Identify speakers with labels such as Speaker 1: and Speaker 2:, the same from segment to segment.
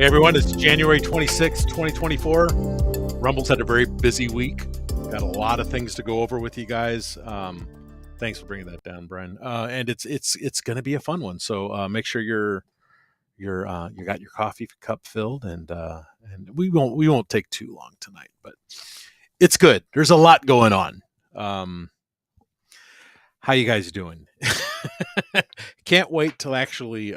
Speaker 1: Hey everyone, it's January 26th, 2024. Rumble's had a very busy week. Got a lot of things to go over with you guys. Thanks for bringing that down, Brian. And it's going to be a fun one. So make sure you got your coffee cup filled, and we won't take too long tonight, but it's good. There's a lot going on. How you guys doing? Can't wait to actually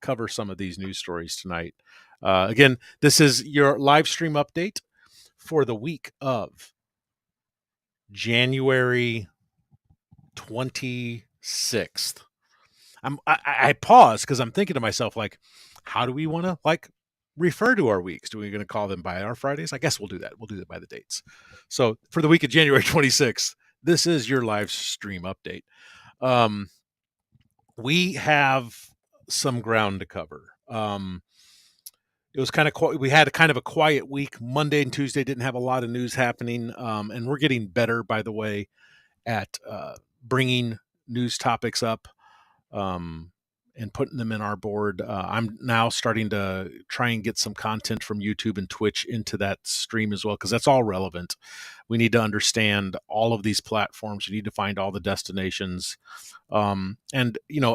Speaker 1: cover some of these news stories tonight. Again, this is your live stream update for the week of January 26th. I pause because I'm thinking to myself, like, how do we want to refer to our weeks? Do we going to call them by our Fridays? I guess we'll do that. We'll do that by the dates. So for the week of January 26th, this is your live stream update. We have some ground to cover. It was we had kind of a quiet week. Monday and Tuesday didn't have a lot of news happening. And we're getting better, by the way, at bringing news topics up and putting them in our board. I'm now starting to try and get some content from YouTube and Twitch into that stream as well, because that's all relevant. We need to understand all of these platforms. You need to find all the destinations. And,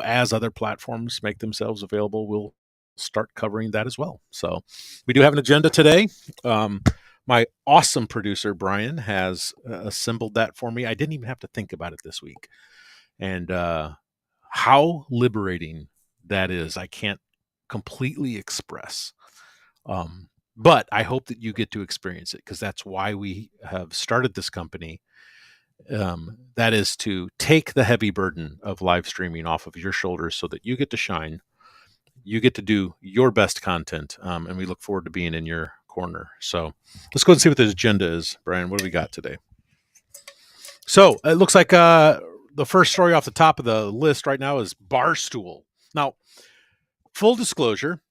Speaker 1: as other platforms make themselves available, we'll start covering that as well. So we do have an agenda today. My awesome producer, Brian, has assembled that for me. I didn't even have to think about it this week. And how liberating that is, I can't completely express. But I hope that you get to experience it, because that's why we have started this company. That is to take the heavy burden of live streaming off of your shoulders so that you get to shine. You get to do your best content, and we look forward to being in your corner. So let's go and see what the agenda is. Brian, what do we got today? So it looks like the first story off the top of the list right now is Barstool. Now, full disclosure,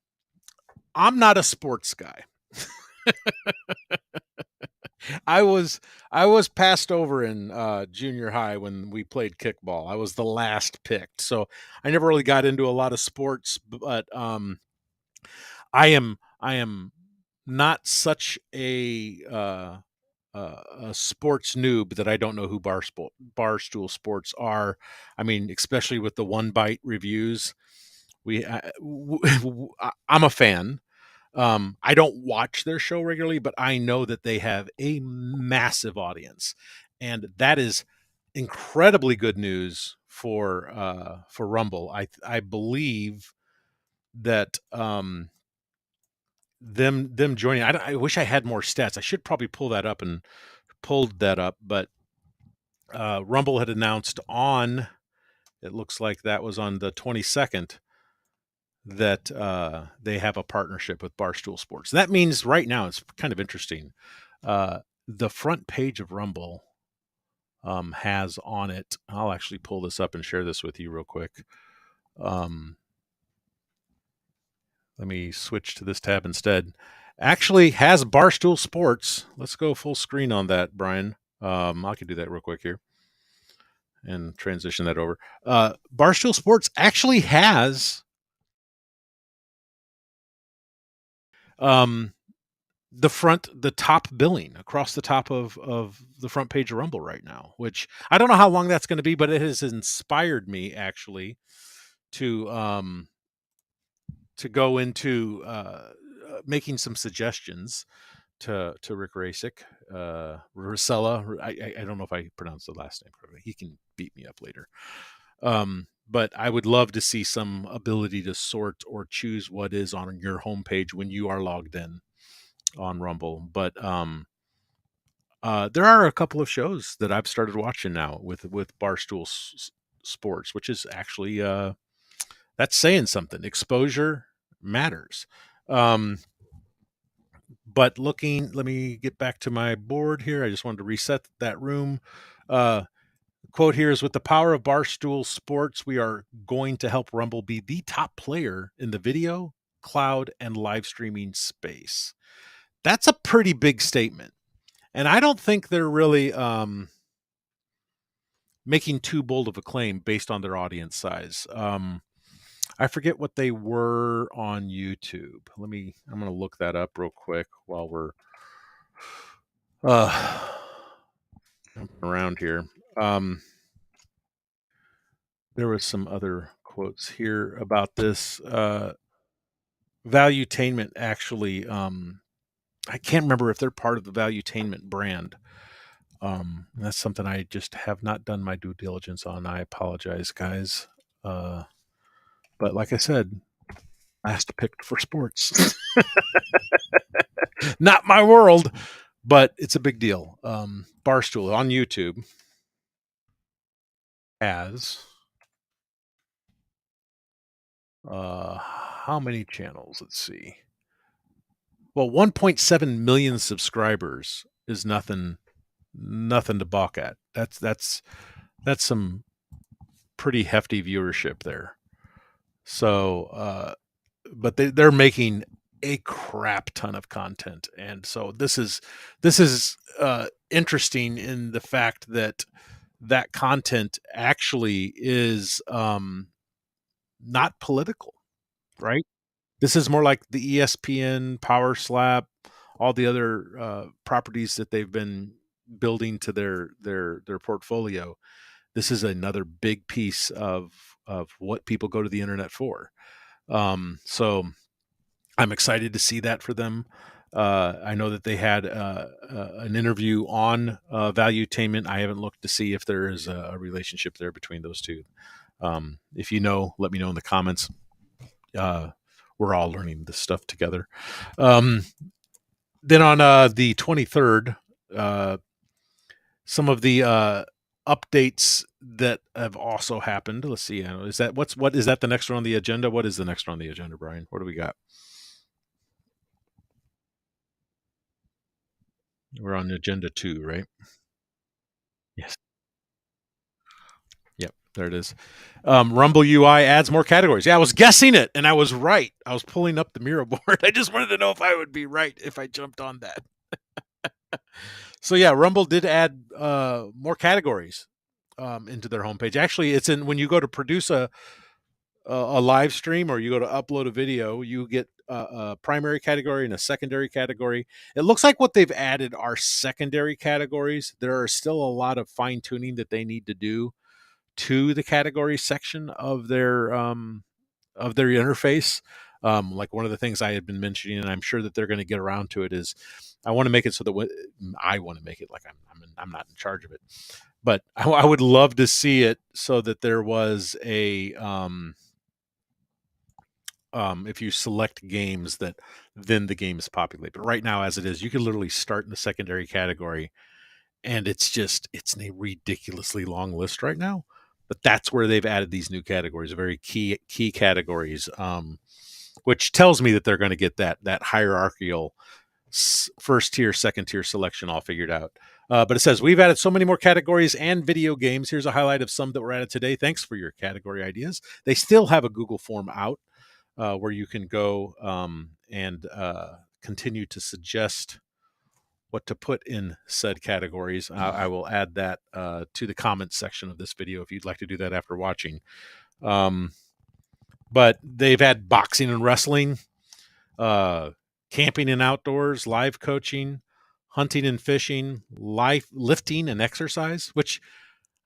Speaker 1: I'm not a sports guy. I was passed over in junior high when we played kickball. I was the last picked, so I never really got into a lot of sports. But I am not such a sports noob that I don't know who Barstool Sports are. I mean, especially with the One Bite reviews, I'm a fan. I don't watch their show regularly, but I know that they have a massive audience, and that is incredibly good news for Rumble. I believe that them joining. I wish I had more stats. I should probably pulled that up, but Rumble had announced on. It looks like that was on the 22nd. That they have a partnership with Barstool Sports. That means right now, it's kind of interesting. The front page of Rumble has on it, I'll actually pull this up and share this with you real quick. Let me switch to this tab instead. Actually has Barstool Sports. Let's go full screen on that, Brian. I can do that real quick here and transition that over. Barstool Sports actually has the top billing across the top of the front page of Rumble right now, which I don't know how long that's going to be, but it has inspired me actually to go into making some suggestions to Rick Rasick, Rosella. I don't know if I pronounced the last name correctly. He can beat me up later. But I would love to see some ability to sort or choose what is on your homepage when you are logged in on Rumble. But there are a couple of shows that I've started watching now with Barstool Sports, which is actually that's saying something. Exposure matters. But let me get back to my board here. I just wanted to reset that room. Quote here is, with the power of Barstool Sports, we are going to help Rumble be the top player in the video, cloud, and live streaming space. That's a pretty big statement. And I don't think they're really making too bold of a claim based on their audience size. I forget what they were on YouTube. I'm going to look that up real quick while we're uh, jumping around here. Um, there was some other quotes here about this. Valuetainment actually, I can't remember if they're part of the Valuetainment brand. That's something I just have not done my due diligence on. I apologize, guys. But like I said, last picked for sports. Not my world, but it's a big deal. Barstool on YouTube has how many channels? Let's see. Well, 1.7 million subscribers is nothing to balk at. That's some pretty hefty viewership there. So, but they're making a crap ton of content, and so this is interesting in the fact that that content actually is not political, right? This is more like the ESPN, Power Slap, all the other properties that they've been building to their portfolio. This is another big piece of what people go to the internet for. So I'm excited to see that for them. I know that they had an interview on Valuetainment. I haven't looked to see if there is a relationship there between those two. If you know, let me know in the comments. Uh, we're all learning this stuff together. Um, then on the 23rd, uh, some of the updates that have also happened. Let's see. Is that what is that the next one on the agenda? What is the next one on the agenda, Brian? What do we got? We're on agenda 2, right? Yes. Yep, there it is. Rumble UI adds more categories. Yeah, I was guessing it, and I was right. I was pulling up the Miro board. I just wanted to know if I would be right if I jumped on that. So yeah, Rumble did add more categories into their homepage. Actually, it's in when you go to produce a live stream or you go to upload a video, you get a primary category and a secondary category. It looks like what they've added are secondary categories. There are still a lot of fine tuning that they need to do to the category section of their interface. Like one of the things I had been mentioning, and I'm sure that they're going to get around to it, is I want to make it so that I want to make it like I'm not in charge of it, but I would love to see it so that there was a if you select games that then the games populate. But right now, as it is, you can literally start in the secondary category, and it's a ridiculously long list right now. But that's where they've added these new categories, very key categories, which tells me that they're going to get that hierarchical first tier, second tier selection all figured out. But it says we've added so many more categories and video games. Here's a highlight of some that were added today. Thanks for your category ideas. They still have a Google form out where you can go and continue to suggest what to put in said categories. I will add that to the comments section of this video if you'd like to do that after watching. But they've had boxing and wrestling, camping and outdoors, live coaching, hunting and fishing, life lifting and exercise. Which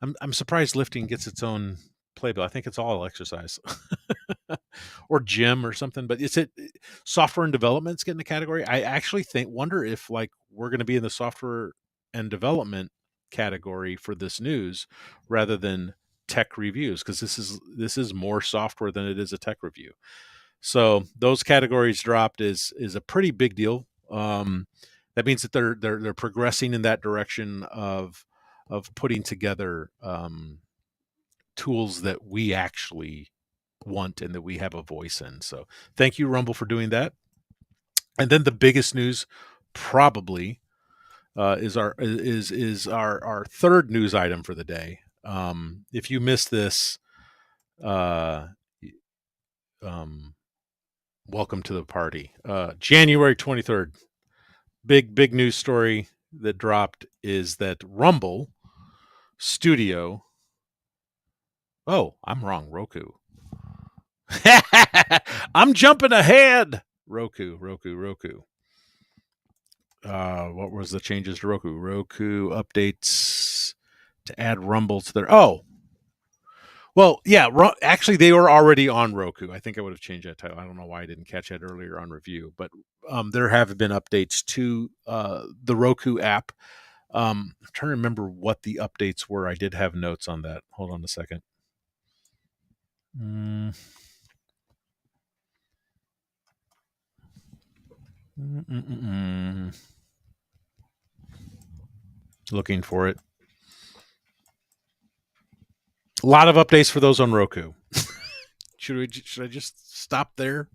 Speaker 1: I'm surprised lifting gets its own playbill. I think it's all exercise. Or gym or something, but it's it software and development's getting the category. I actually wonder if like we're going to be in the software and development category for this news rather than tech reviews, because this is more software than it is a tech review. So those categories dropped is a pretty big deal. That means that they're progressing in that direction of putting together tools that we actually want and that we have a voice in. So thank you, Rumble, for doing that. And then the biggest news probably is our third news item for the day. If you missed this, uh, welcome to the party. January 23rd, big news story that dropped is that Rumble Studio. Oh, I'm wrong. Roku. I'm jumping ahead. Roku. What was the changes to Roku? Roku updates to add Rumble to their. Oh, well, yeah. Actually, they were already on Roku. I think I would have changed that title. I don't know why I didn't catch that earlier on review, but there have been updates to the Roku app. I'm trying to remember what the updates were. I did have notes on that. Hold on a second. Mm. Mm-mm-mm. Looking for it. A lot of updates for those on Roku. Should I just stop there?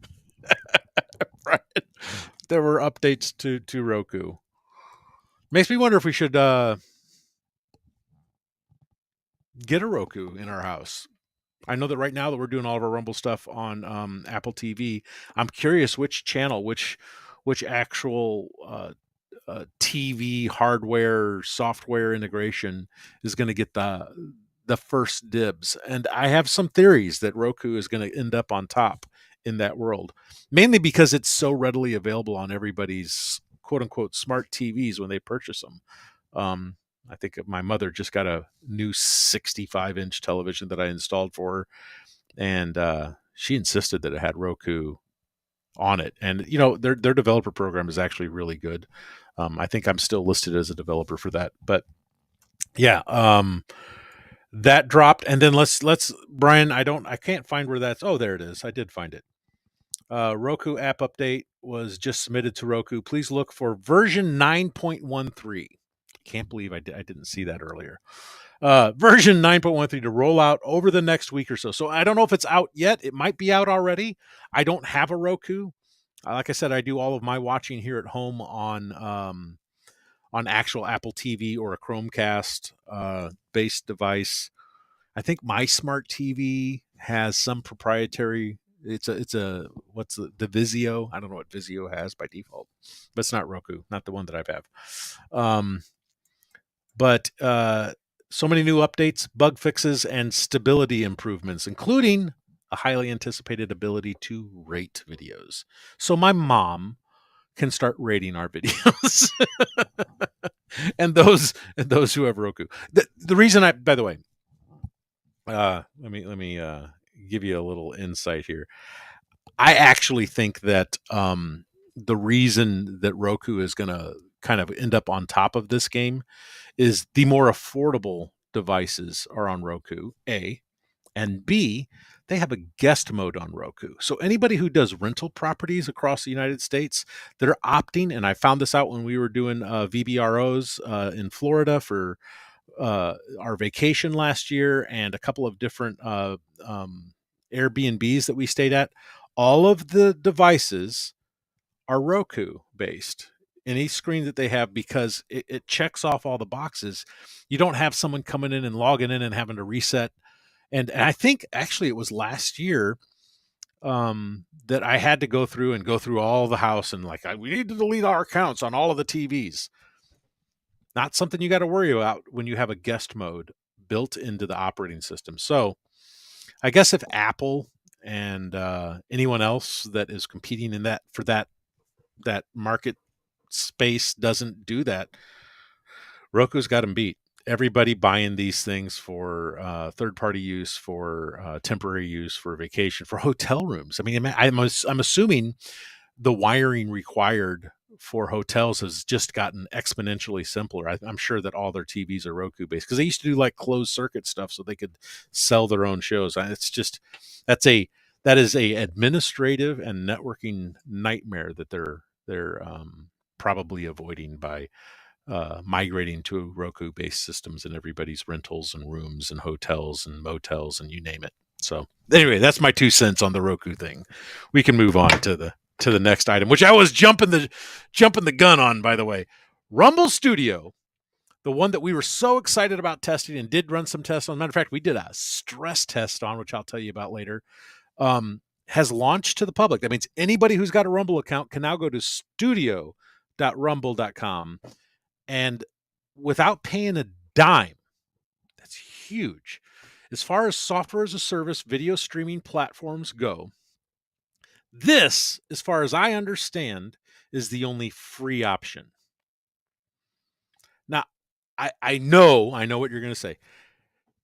Speaker 1: Right. There were updates to Roku. Makes me wonder if we should get a Roku in our house. I know that right now that we're doing all of our Rumble stuff on Apple TV. I'm curious which channel, which actual TV hardware software integration is going to get the first dibs. And I have some theories that Roku is going to end up on top in that world, mainly because it's so readily available on everybody's quote unquote smart TVs when they purchase them. Um, I think my mother just got a new 65-inch television that I installed for her, and she insisted that it had Roku on it. And their developer program is actually really good. I think I'm still listed as a developer for that, but yeah, that dropped. And then let's Brian, I can't find where that's. Oh, there it is. I did find it. Roku app update was just submitted to Roku. Please look for version 9.13. Can't believe I didn't see that earlier. Version 9.13 to roll out over the next week or so. So I don't know if it's out yet. It might be out already. I don't have a Roku. Like I said, I do all of my watching here at home on actual Apple TV or a Chromecast based device. I think my smart TV has some proprietary. It's a what's the Vizio? I don't know what Vizio has by default, but it's not Roku, not the one that I have. But so many new updates, bug fixes, and stability improvements, including a highly anticipated ability to rate videos. So my mom can start rating our videos, and those who have Roku. The reason by the way, let me give you a little insight here. I actually think that the reason that Roku is going to kind of end up on top of this game is the more affordable devices are on Roku, A, and B, they have a guest mode on Roku. So anybody who does rental properties across the United States, they're opting, and I found this out when we were doing VBROs in Florida for our vacation last year and a couple of different Airbnbs that we stayed at. All of the devices are Roku based. Any screen that they have, because it checks off all the boxes. You don't have someone coming in and logging in and having to reset. And I think actually it was last year that I had to go through all the house and we need to delete our accounts on all of the TVs. Not something you got to worry about when you have a guest mode built into the operating system. So I guess if Apple and anyone else that is competing in that market space doesn't do that, Roku's got them beat. Everybody buying these things for third-party use, for temporary use, for vacation, for hotel rooms. I mean, I'm assuming the wiring required for hotels has just gotten exponentially simpler. I'm sure that all their TVs are Roku based because they used to do like closed circuit stuff so they could sell their own shows. It's just that is a administrative and networking nightmare that they're probably avoiding by migrating to Roku based systems in everybody's rentals and rooms and hotels and motels and you name it. So anyway, that's my 2 cents on the Roku thing. We can move on to the next item, which I was jumping the gun on, by the way. Rumble Studio, the one that we were so excited about testing and did run some tests on. Matter of fact, we did a stress test on, which I'll tell you about later. Has launched to the public. That means anybody who's got a Rumble account can now go to studio.rumble.com and without paying a dime, that's huge. as far as software as a service video streaming platforms go, this, as far as I understand, is the only free option. Now, I know what you're going to say.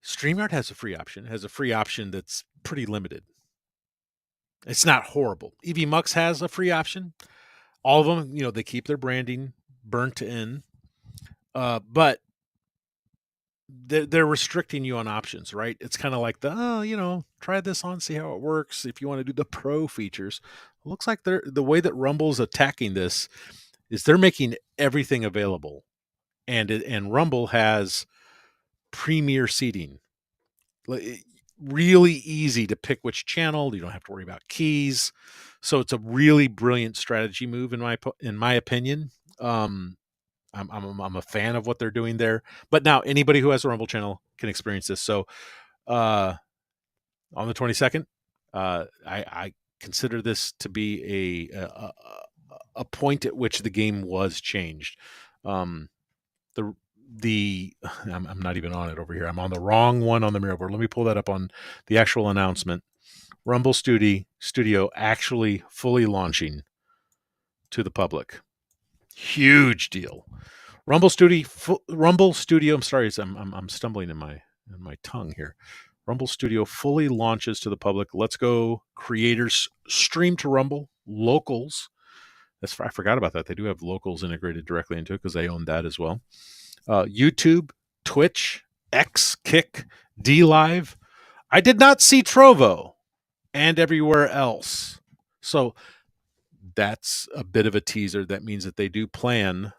Speaker 1: StreamYard has a free option. It has a free option that's pretty limited. It's not horrible. EVMux has a free option. All of them, they keep their branding burnt in, but they're restricting you on options, right? It's kind of like try this on, see how it works. If you want to do the pro features, it looks like the way that Rumble's attacking this is they're making everything available, and Rumble has premier seating. Really easy to pick which channel. You don't have to worry about keys. So it's a really brilliant strategy move in my opinion. I'm a fan of what they're doing there. But now anybody who has a Rumble channel can experience this. So on the 22nd, I consider this to be a point at which the game was changed. I'm not even on it over here. I'm on the wrong one on the mirror board. Let me pull that up on the actual announcement. Rumble Studio actually fully launching to the public. Huge deal. Rumble Studio. I'm sorry, I'm stumbling in my tongue here. Rumble Studio fully launches to the public. Let's go creators stream to Rumble. Locals. I forgot about that. They do have locals integrated directly into it because they own that as well. YouTube, Twitch, X, Kick, DLive. I did not see Trovo, and everywhere else. So that's a bit of a teaser. That means that they do plan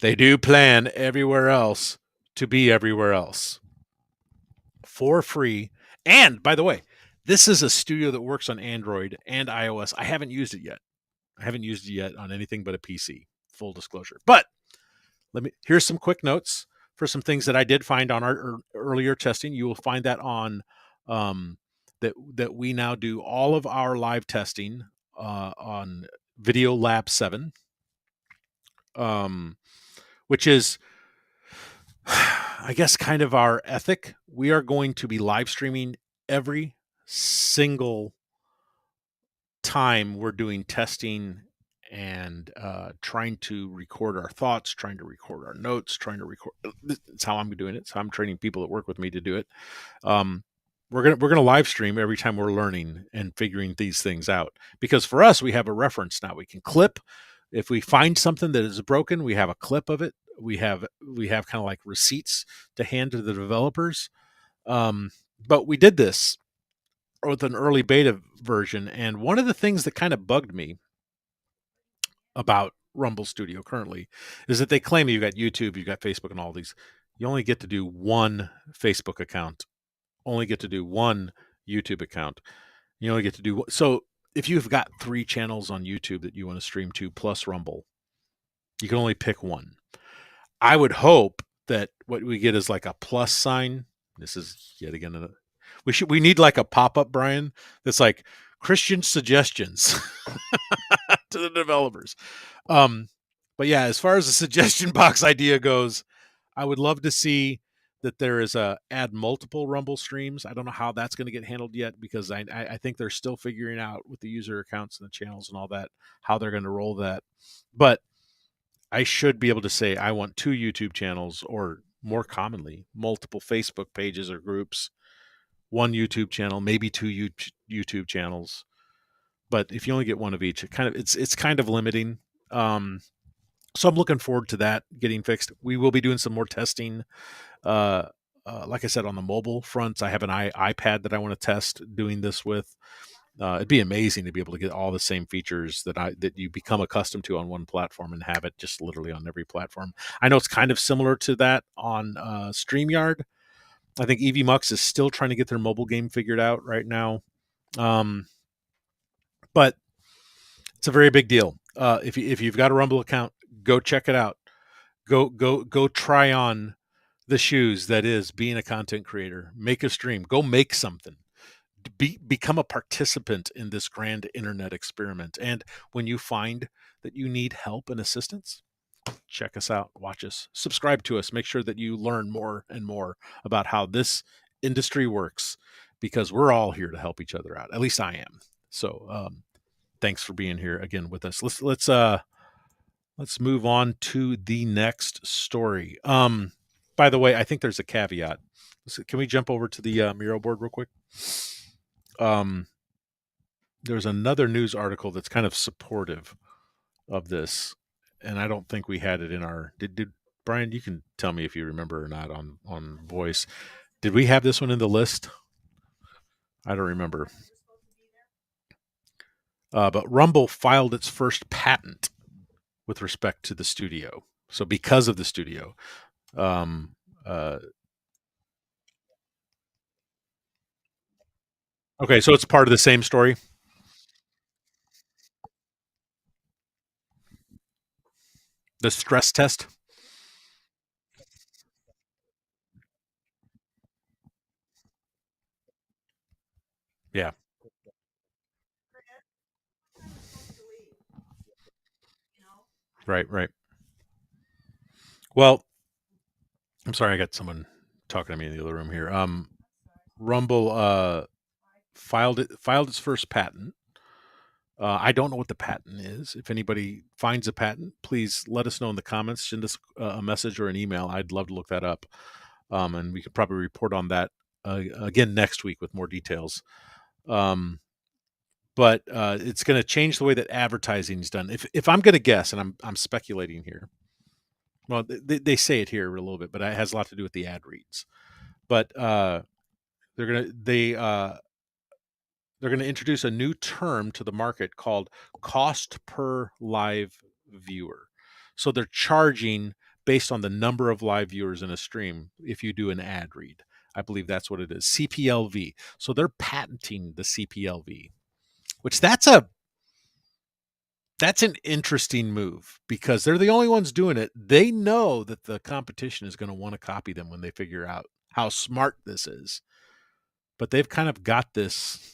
Speaker 1: everywhere else to be everywhere else for free. And by the way, this is a studio that works on Android and iOS. I haven't used it yet on anything but a PC, full disclosure. But here's some quick notes for some things that I did find on our earlier testing. You will find that on that we now do all of our live testing on Video Lab 7, which is, I guess, kind of our ethic. We are going to be live streaming every single time we're doing testing and trying to record our thoughts, trying to record our notes, it's how I'm doing it. So I'm training people that work with me to do it. We're gonna live stream every time we're learning and figuring these things out, because for us, we have a reference now. We can clip. If we find something that is broken, we have a clip of it. We have kind of like receipts to hand to the developers. But we did this with an early beta version, and one of the things that kind of bugged me about Rumble Studio currently is that they claim you've got YouTube, you've got Facebook, and all these. You only get to do one Facebook account, only get to do one YouTube account. You only get to do so. If you've got 3 channels on YouTube that you want to stream to plus Rumble, you can only pick one. I would hope that what we get is like a plus sign. This is yet again we need like a pop-up, Brian, that's like Christian suggestions to the developers. But yeah, as far as the suggestion box idea goes, I would love to see that there is a add multiple Rumble streams. I don't know how that's going to get handled yet, because I think they're still figuring out with the user accounts and the channels and all that, how they're going to roll that. But I should be able to say I want 2 YouTube channels, or more commonly, multiple Facebook pages or groups, 1 YouTube channel, maybe 2 YouTube channels. But if you only get 1 of each, it's kind of limiting. So I'm looking forward to that getting fixed. We will be doing some more testing. Like I said, on the mobile front, I have an iPad that I want to test doing this with. It'd be amazing to be able to get all the same features that you become accustomed to on one platform and have it just literally on every platform. I know it's kind of similar to that on StreamYard. I think EVMux is still trying to get their mobile game figured out right now. But it's a very big deal. If you've got a Rumble account, go check it out. Go try on the shoes that is being a content creator. Make a stream. Go make something. Become a participant in this grand internet experiment. And when you find that you need help and assistance, check us out, watch us, subscribe to us. Make sure that you learn more and more about how this industry works, because we're all here to help each other out. At least I am. So thanks for being here again with us. Let's move on to the next story. By the way, I think there's a caveat. Can we jump over to the Miro board real quick? There's another news article that's kind of supportive of this, and I don't think we had it in our. Did Brian? You can tell me if you remember or not on voice. Did we have this one in the list? I don't remember. But Rumble filed its first patent with respect to the studio. So because of the studio, um, uh, okay, so it's part of the same story. The stress test. Yeah. Right. Right. Well, I'm sorry. I got someone talking to me in the other room here. Rumble filed its first patent. I don't know what the patent is. If anybody finds a patent, please let us know in the comments. Send us a message or an email. I'd love to look that up, and we could probably report on that again next week with more details. Um, but it's going to change the way that advertising is done. If I'm going to guess, and I'm speculating here. Well, they say it here a little bit, but it has a lot to do with the ad reads. But they're going to introduce a new term to the market called cost per live viewer. So they're charging based on the number of live viewers in a stream if you do an ad read. I believe that's what it is. CPLV. So they're patenting the CPLV, which that's an interesting move because they're the only ones doing it. They know that the competition is going to want to copy them when they figure out how smart this is. But they've kind of got this.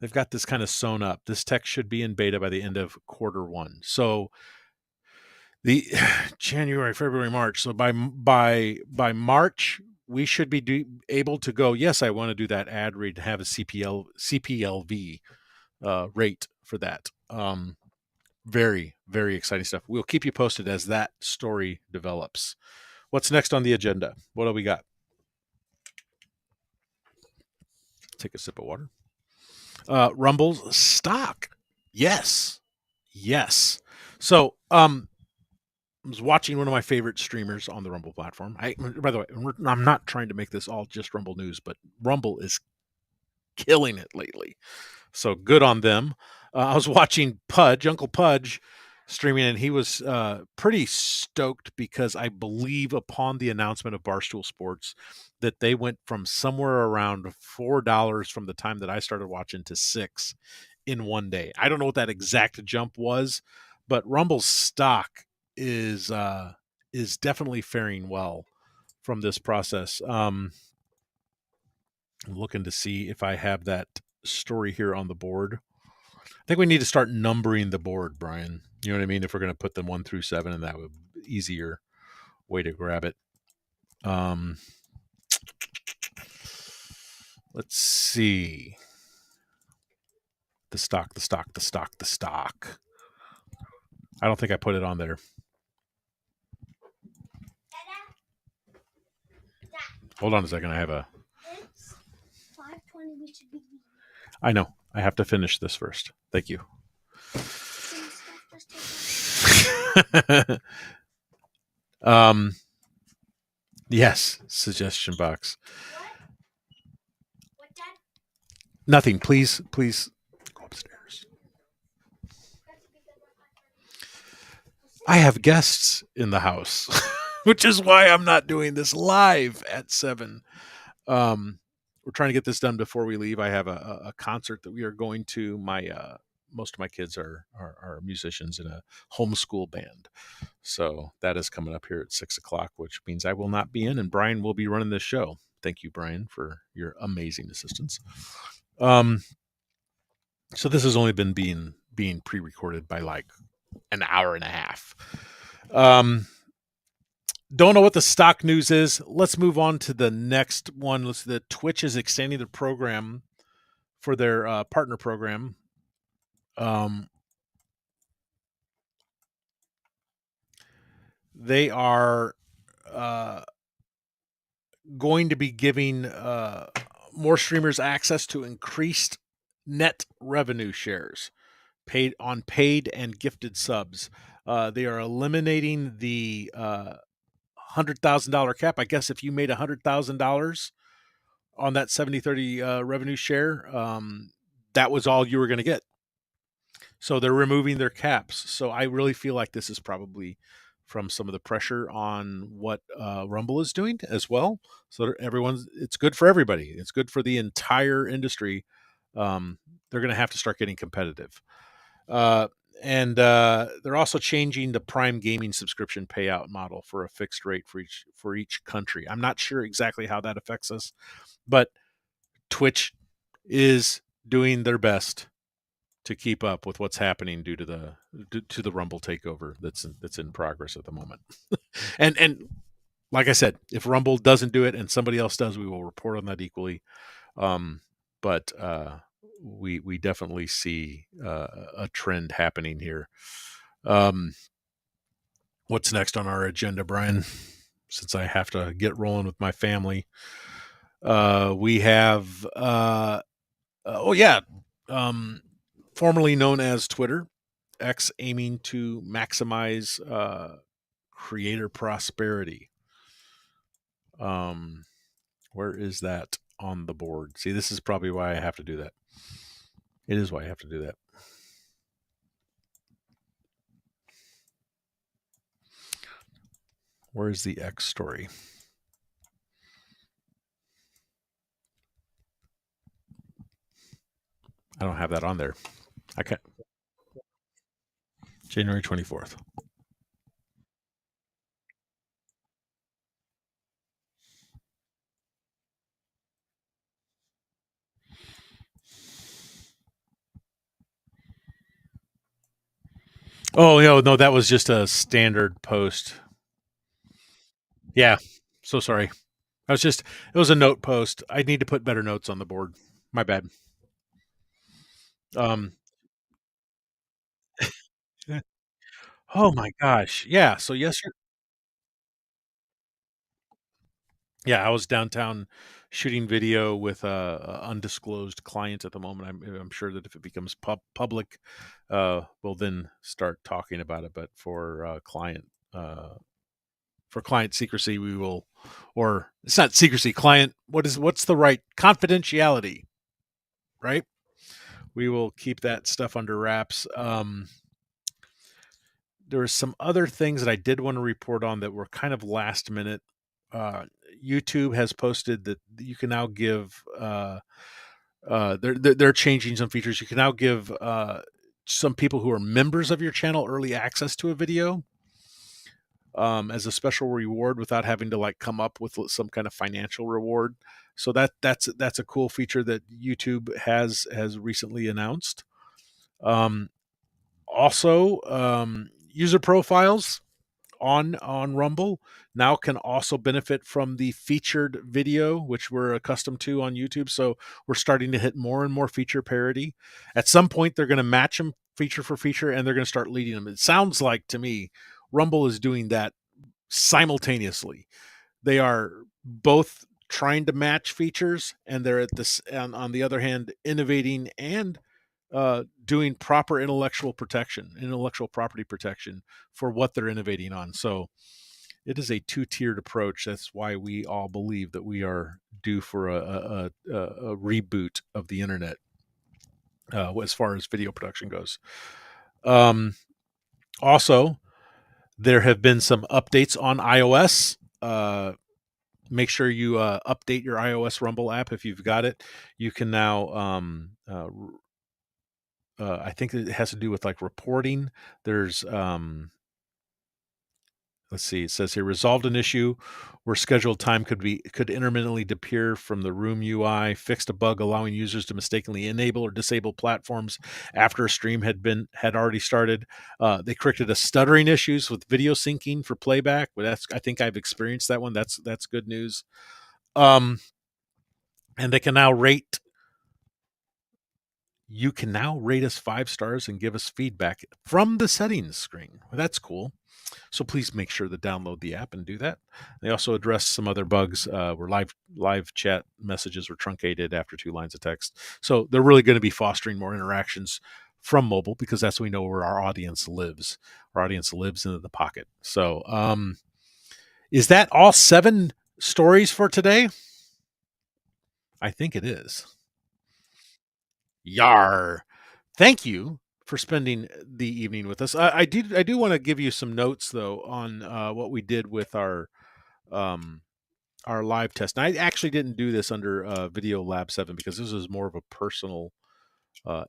Speaker 1: They've got this kind of sewn up. This tech should be in beta by the end of quarter 1. So the January, February, March. So by March, we should be able to go. Yes, I want to do that ad read to have a CPLV rate for that. Very, very exciting stuff. We'll keep you posted as that story develops. What's next on the agenda? What do we got? Take a sip of water. Rumble's stock. Yes. Yes. So, I was watching one of my favorite streamers on the Rumble platform. By the way, I'm not trying to make this all just Rumble news, but Rumble is killing it lately. So good on them. I was watching Uncle Pudge, streaming, and he was pretty stoked because I believe upon the announcement of Barstool Sports that they went from somewhere around $4 from the time that I started watching to 6 in one day. I don't know what that exact jump was, but Rumble's stock is definitely faring well from this process. I'm looking to see if I have that story here on the board. I think we need to start numbering the board, Brian. You know what I mean? If we're going to put them 1 through 7, and that would be easier way to grab it. Let's see. The stock. I don't think I put it on there. Hold on a second. I have a. It's 5:20. We should be. I know. I have to finish this first. Thank you. Yes, suggestion box. What, Dad? Nothing. Please go upstairs. I have guests in the house, which is why I'm not doing this live at 7. We're trying to get this done before we leave. I have a concert that we are going to. Most of my kids are musicians in a homeschool band, so that is coming up here at 6:00, which means I will not be in, and Brian will be running this show. Thank you, Brian, for your amazing assistance. So this has only been being pre-recorded by like an hour and a half. Um, don't know what the stock news is. Let's move on to the next one. The Twitch is extending the program for their partner program. Um, they are uh, going to be giving more streamers access to increased net revenue shares paid on paid and gifted subs. They are eliminating the $100,000 cap. I guess if you made $100,000 on that 70/30 revenue share, that was all you were going to get. So they're removing their caps. So I really feel like this is probably from some of the pressure on what Rumble is doing as well. So everyone's, it's good for everybody. It's good for the entire industry. They're going to have to start getting competitive. Uh, and they're also changing the Prime Gaming subscription payout model for a fixed rate for each country. I'm not sure exactly how that affects us, but Twitch is doing their best to keep up with what's happening due to the Rumble takeover that's in progress at the moment. And like I said, if Rumble doesn't do it and somebody else does, we will report on that equally. Um, but we definitely see a trend happening here. Um, what's next on our agenda, Brian? Since I have to get rolling with my family, we have oh yeah, um, formerly known as Twitter, X aiming to maximize creator prosperity. Um, where is that on the board? See, this is probably why I have to do that. It is why I have to do that. Where is the X story? I don't have that on there. I can't. January 24th. Oh no, that was just a standard post. Yeah, so sorry. It was a note post. I need to put better notes on the board. My bad. Um, oh my gosh. Yeah. So yesterday, yeah, I was downtown shooting video with a undisclosed client at the moment. I'm sure that if it becomes public, we'll then start talking about it. But uh, for client secrecy, we will, or it's not secrecy. Client, what's the right confidentiality, right? We will keep that stuff under wraps. There were some other things that I did want to report on that were kind of last minute. Uh, YouTube has posted that you can now give they're changing some features. You can now give some people who are members of your channel early access to a video as a special reward without having to like come up with some kind of financial reward. So that's a cool feature that YouTube has recently announced. Um, Also, user profiles on Rumble now can also benefit from the featured video, which we're accustomed to on YouTube. So we're starting to hit more and more feature parity. At some point, they're going to match them feature for feature, and they're going to start leading them. It sounds like to me, Rumble is doing that simultaneously. They are both trying to match features, and they're at this on the other hand innovating and doing proper intellectual property protection for what they're innovating on. So it is a two-tiered approach. That's why we all believe that we are due for a reboot of the internet as far as video production goes. Um, Also, there have been some updates on iOS. Make sure you update your iOS Rumble app if you've got it. You can now I think it has to do with like reporting. There's let's see. It says here resolved an issue where scheduled time could intermittently disappear from the Room UI. Fixed a bug allowing users to mistakenly enable or disable platforms after a stream had already started. They corrected a stuttering issues with video syncing for playback. But I think I've experienced that one. That's good news. Um, and they can now rate. You can now rate us 5 stars and give us feedback from the settings screen. Well, that's cool. So please make sure to download the app and do that. They also addressed some other bugs where live chat messages were truncated after 2 lines of text. So they're really going to be fostering more interactions from mobile because that's we know where our audience lives. Our audience lives in the pocket. So is that all 7 stories for today? I think it is. Yar. Thank you for spending the evening with us. I do want to give you some notes though on what we did with um, our live test. And I actually didn't do this under Video Lab 7 because this is more of a personal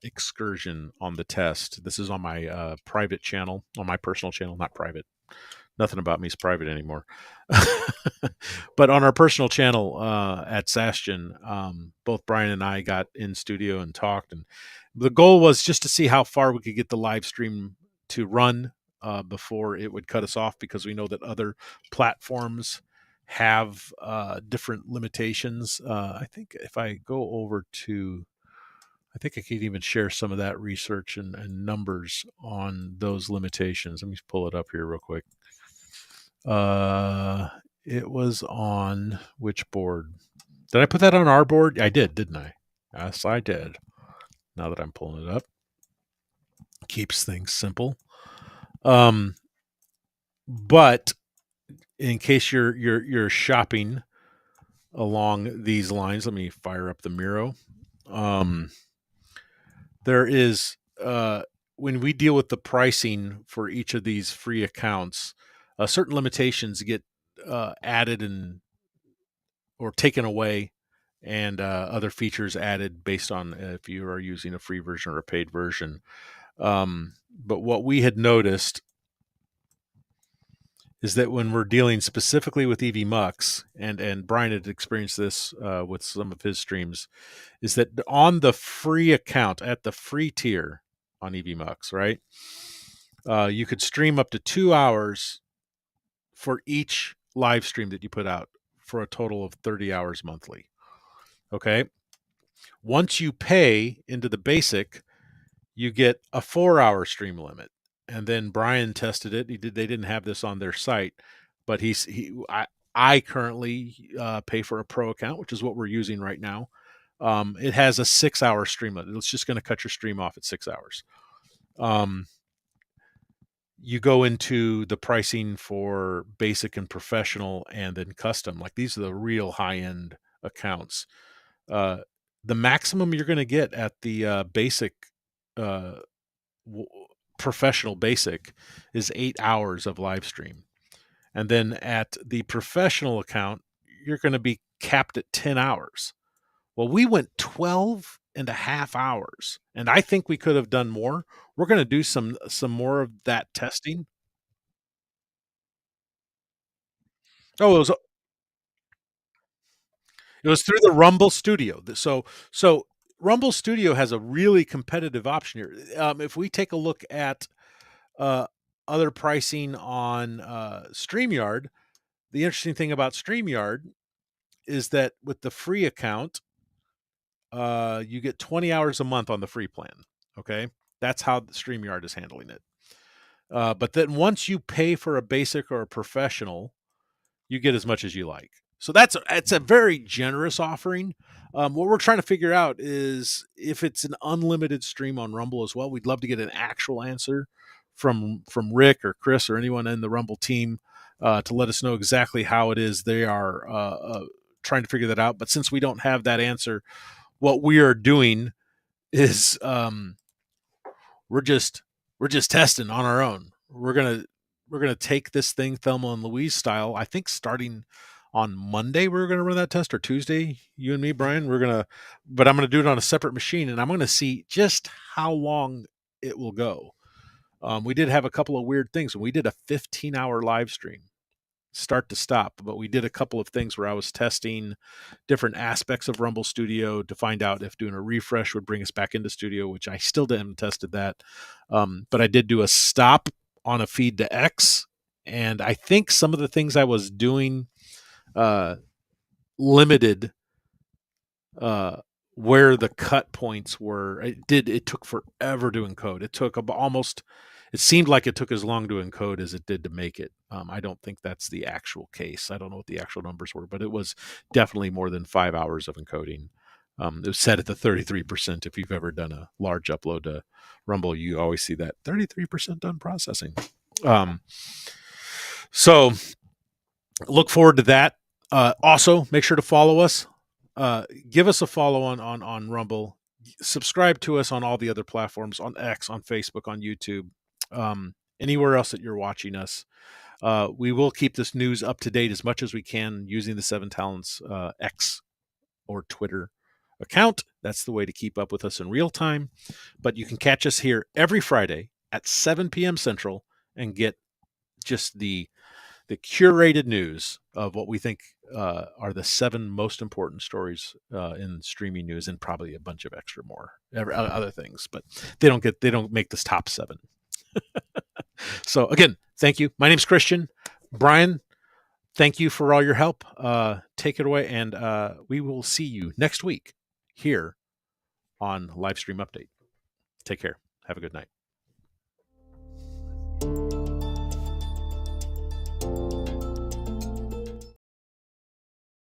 Speaker 1: excursion on the test. This is on my private channel, on my personal channel, not private. Nothing about me is private anymore. But on our personal channel at Sastion, both Brian and I got in studio and talked, and the goal was just to see how far we could get the live stream to run before it would cut us off, because we know that other platforms have different limitations. I think if I go over to, I think I could even share some of that research and numbers on those limitations. Let me pull it up here real quick. Uh, it was on which board? Did I put that on our board? I did, didn't I? Yes, I did. Now that I'm pulling it up, keeps things simple. But in case you're shopping along these lines, let me fire up the Miro. There is when we deal with the pricing for each of these free accounts, certain limitations get added and or taken away, and other features added based on if you are using a free version or a paid version. But what we had noticed is that when we're dealing specifically with EV Mux, and Brian had experienced this with some of his streams, is that on the free account at the free tier on EV Mux, right? You could stream up to 2 hours for each live stream that you put out for a total of 30 hours monthly. Okay. Once you pay into the basic, you get a 4-hour stream limit. And then Brian tested it. They didn't have this on their site, but I currently pay for a pro account, which is what we're using right now. It has a 6-hour stream limit. It's just going to cut your stream off at 6 hours. You go into the pricing for basic and professional and then custom. Like these are the real high end accounts. The maximum you're going to get at the basic, professional basic, is 8 hours of live stream. And then at the professional account, you're going to be capped at 10 hours. Well, we went 12 and a half hours, and I think we could have done more. We're going to do some more of that testing. Oh, it was through the Rumble Studio. So Rumble Studio has a really competitive option here. If we take a look at uh, other pricing on StreamYard, the interesting thing about StreamYard is that with the free account, you get 20 hours a month on the free plan. Okay, that's how the StreamYard is handling it. But then once you pay for a basic or a professional, you get as much as you like. So it's a very generous offering. What we're trying to figure out is if it's an unlimited stream on Rumble as well. We'd love to get an actual answer from Rick or Chris or anyone in the Rumble team to let us know exactly how it is they are trying to figure that out. But since we don't have that answer, what we are doing is we're just testing on our own. We're gonna take this thing Thelma and Louise style. I think starting on Monday we're gonna run that test, or Tuesday. You and me, Brian. But I'm gonna do it on a separate machine, and I'm gonna see just how long it will go. We did have a couple of weird things. We did a 15-hour live stream, start to stop. But we did a couple of things where I was testing different aspects of Rumble Studio to find out if doing a refresh would bring us back into Studio, which I still didn't tested that. But I did do a stop on a feed to X, and I think some of the things I was doing limited where the cut points were. It took forever to encode. It took almost, it seemed like it took as long to encode as it did to make it. I don't think that's the actual case. I don't know what the actual numbers were, but it was definitely more than 5 hours of encoding. It was set at the 33%. If you've ever done a large upload to Rumble, you always see that 33% done processing. So look forward to that. Also, make sure to follow us. Give us a follow on Rumble. Subscribe to us on all the other platforms, on X, on Facebook, on YouTube, anywhere else that you're watching us. We will keep this news up to date as much as we can using the Seven Talents X or Twitter account. That's the way to keep up with us in real time. But you can catch us here every Friday at 7 p.m. Central and get just the curated news of what we think are the 7 most important stories in streaming news, and probably a bunch of extra more other things, but they don't make this top 7. So again, thank you. My name's Christian. Brian, thank you for all your help. Take it away, and we will see you next week here on Livestream Update. Take care. Have a good night.